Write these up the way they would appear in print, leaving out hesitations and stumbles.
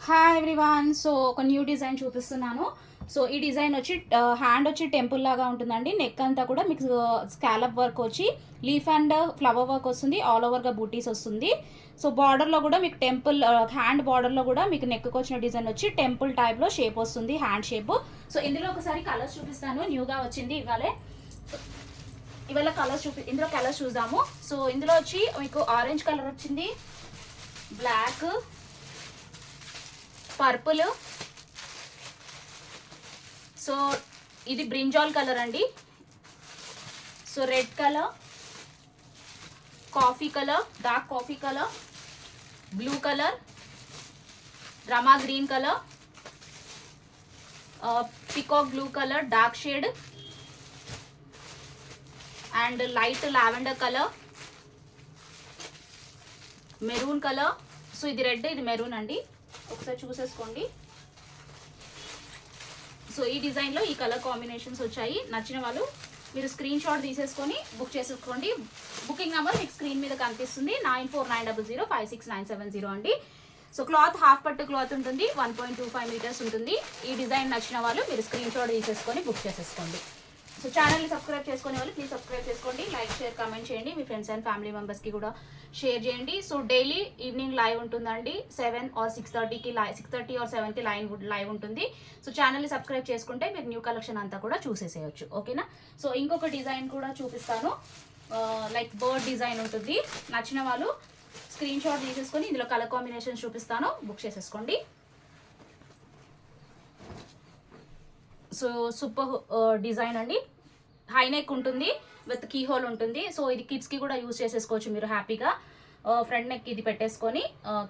Hi everyone. So ఒక new design చూపిస్తున్నాను. So ఈ డిజైన్ వచ్చి హ్యాండ్ వచ్చి టెంపుల్ లాగా ఉంటుందండి. నెక్ అంతా కూడా మీకు స్కాలప్ వర్క్ వచ్చి లీఫ్ అండ్ ఫ్లవర్ వర్క్ వస్తుంది. ఆల్ ఓవర్గా బూటీస్ వస్తుంది. సో బార్డర్లో కూడా మీకు టెంపుల్ హ్యాండ్ బార్డర్లో కూడా మీకు నెక్కి వచ్చిన డిజైన్ వచ్చి టెంపుల్ టైప్లో షేప్ వస్తుంది, హ్యాండ్ షేప్. సో ఇందులో ఒకసారి కలర్స్ చూపిస్తాను. న్యూగా వచ్చింది ఇవాళ కలర్స్ ఇందులో కలర్స్ చూద్దాము. సో ఇందులో వచ్చి మీకు ఆరెంజ్ కలర్ వచ్చింది, బ్లాక్, పర్పుల్, సో ఇది బ్రింజాల్ కలర్ అండి. So red colour, coffee colour, dark coffee colour, blue colour, Rama green colour, peacock blue colour dark shade, and light lavender colour, maroon colour. So ఇది red, ఇది maroon అండి, ఒకసారి చూసేసుకోండి. So ఈ డిజైన్లో ఈ colour combinations వచ్చాయి. నచ్చిన వాళ్ళు మీరు స్క్రీన్ షాట్ తీసేసుకొని బుక్ చేసేసుకోండి. బుకింగ్ నెంబర్ మీకు స్క్రీన్ మీద కనిపిస్తుంది, 9490056970 అండి. సో క్లాత్ హాఫ్ పట్టు క్లాత్ ఉంటుంది, 1.25 మీటర్స్ ఉంటుంది. ఈ డిజైన్ నచ్చిన వాళ్ళు మీరు స్క్రీన్ షాట్ తీసేసుకొని బుక్ చేసేసుకోండి. సో ఛానల్ని సబ్స్క్రైబ్ చేసుకునే వాళ్ళు ప్లీజ్ సబ్స్క్రైబ్ చేసుకోండి, లైక్ షేర్ కామెంట్ చేయండి, మీ ఫ్రెండ్స్ అండ్ ఫ్యామిలీ మెంబర్స్కి కూడా షేర్ చేయండి. సో డైలీ ఈవినింగ్ లైవ్ ఉంటుందండి, 7 or 6:30కి 6:30 or 7కి లైవ్ ఉంటుంది. సో ఛానల్ని సబ్స్క్రైబ్ చేసుకుంటే మీరు న్యూ కలెక్షన్ అంతా కూడా చూసేసేయచ్చు, ఓకేనా. సో ఇంకొక డిజైన్ కూడా చూపిస్తాను, లైక్ బర్డ్ డిజైన్ ఉంటుంది. నచ్చిన వాళ్ళు స్క్రీన్ షాట్ తీసేసుకొని ఇందులో కలర్ కాంబినేషన్ చూపిస్తాను, బుక్ చేసేసుకోండి. సో సూపర్ డిజైన్ అండి, హై నెక్ ఉంటుంది విత్ కీ హోల్ ఉంటుంది. సో ఇది కిడ్స్కి కూడా యూజ్ చేసేసుకోవచ్చు మీరు హ్యాపీగా. ఫ్రంట్ నెక్ ఇది పెట్టేసుకొని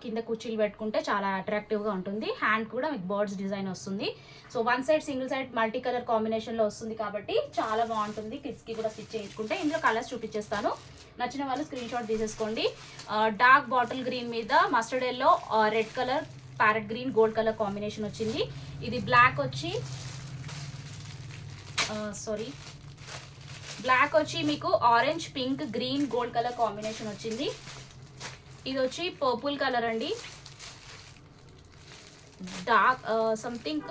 కింద కుర్చీలు పెట్టుకుంటే చాలా అట్రాక్టివ్గా ఉంటుంది. హ్యాండ్ కూడా మీకు బర్డ్స్ డిజైన్ వస్తుంది. So one side single side multi colour కాంబినేషన్లో వస్తుంది కాబట్టి చాలా బాగుంటుంది. కిడ్స్కి కూడా స్టిచ్ చేయించుకుంటే. ఇందులో కలర్స్ చూపించేస్తాను, నచ్చిన వాళ్ళు స్క్రీన్ షాట్ తీసేసుకోండి. డార్క్ బాటిల్ గ్రీన్ మీద mustard yellow, red colour, parrot green, gold colour combination వచ్చింది. ఇది బ్లాక్ వచ్చి బ్లాక్ వచ్చి మీకు orange, pink, green, gold colour combination వచ్చింది. ఇది వచ్చి పర్పుల్ కలర్ అండి, డార్క్ సంథింగ్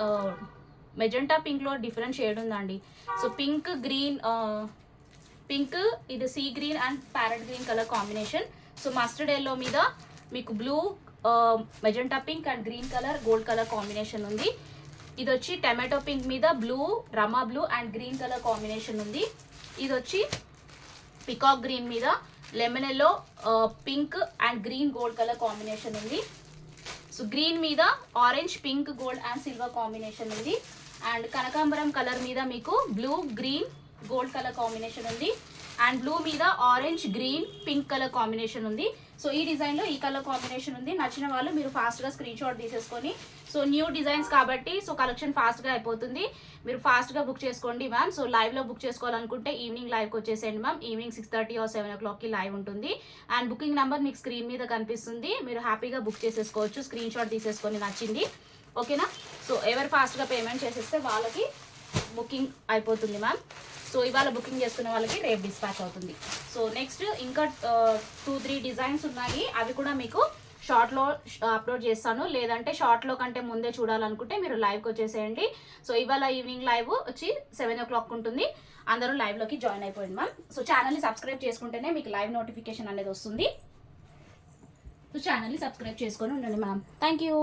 మెజెంటా పింక్లో డిఫరెంట్ షేడ్ ఉందండి. సో పింక్, గ్రీన్, పింక్, ఇది sea green and parrot green colour combination. So mustard yellow మీద మీకు blue, magenta pink and green colour, gold colour combination ఉంది. ఇది వచ్చి టమాటో పింక్ మీద blue, Rama blue and green colour combination ఉంది. ఇది వచ్చి పికాక్ గ్రీన్ మీద lemon yellow, pink and green, gold colour combination ఉంది. సో గ్రీన్ మీద orange, pink, gold and silver combination ఉంది. అండ్ కనకాంబరం కలర్ మీద మీకు blue, green, gold colour combination ఉంది. అండ్ బ్లూ మీద orange, green, pink colour combination ఉంది. సో ఈ డిజైన్లో ఈ కలర్ కాంబినేషన్ ఉంది. నచ్చిన వాళ్ళు మీరు ఫాస్ట్గా స్క్రీన్ షాట్ తీసేసుకొని, సో న్యూ డిజైన్స్ కాబట్టి సో కలెక్షన్ ఫాస్ట్గా అయిపోతుంది, మీరు ఫాస్ట్గా బుక్ చేసుకోండి మ్యామ్. సో లైవ్లో బుక్ చేసుకోవాలనుకుంటే ఈవినింగ్ లైవ్కి వచ్చేసేయండి మ్యామ్. ఈవినింగ్ 6:30 or 7 o'clockకి లైవ్ ఉంటుంది. అండ్ బుకింగ్ నెంబర్ మీకు స్క్రీన్ మీద కనిపిస్తుంది, మీరు హ్యాపీగా బుక్ చేసేసుకోవచ్చు, స్క్రీన్ షాట్ తీసేసుకొని నచ్చింది, ఓకేనా. సో ఎవరు ఫాస్ట్గా పేమెంట్ చేసేస్తే వాళ్ళకి బుకింగ్ అయిపోతుంది మ్యామ్. సో ఇవాళ బుకింగ్ చేసుకునే వాళ్ళకి రేపు డిస్పాచ్ అవుతుంది. సో నెక్స్ట్ ఇంకా 2-3 డిజైన్స్ ఉన్నాయి, అవి కూడా మీకు షార్ట్లో అప్లోడ్ చేస్తాను. లేదంటే షార్ట్లో కంటే ముందే చూడాలనుకుంటే మీరు లైవ్కి వచ్చేసేయండి. సో ఇవాళ ఈవినింగ్ లైవ్ వచ్చి 7 o'clock ఉంటుంది, అందరూ లైవ్లోకి జాయిన్ అయిపోయింది మ్యామ్. సో ఛానల్ని సబ్స్క్రైబ్ చేసుకుంటేనే మీకు లైవ్ నోటిఫికేషన్ అనేది వస్తుంది. సో ఛానల్ని సబ్స్క్రైబ్ చేసుకొని ఉండండి మ్యామ్. Thank you.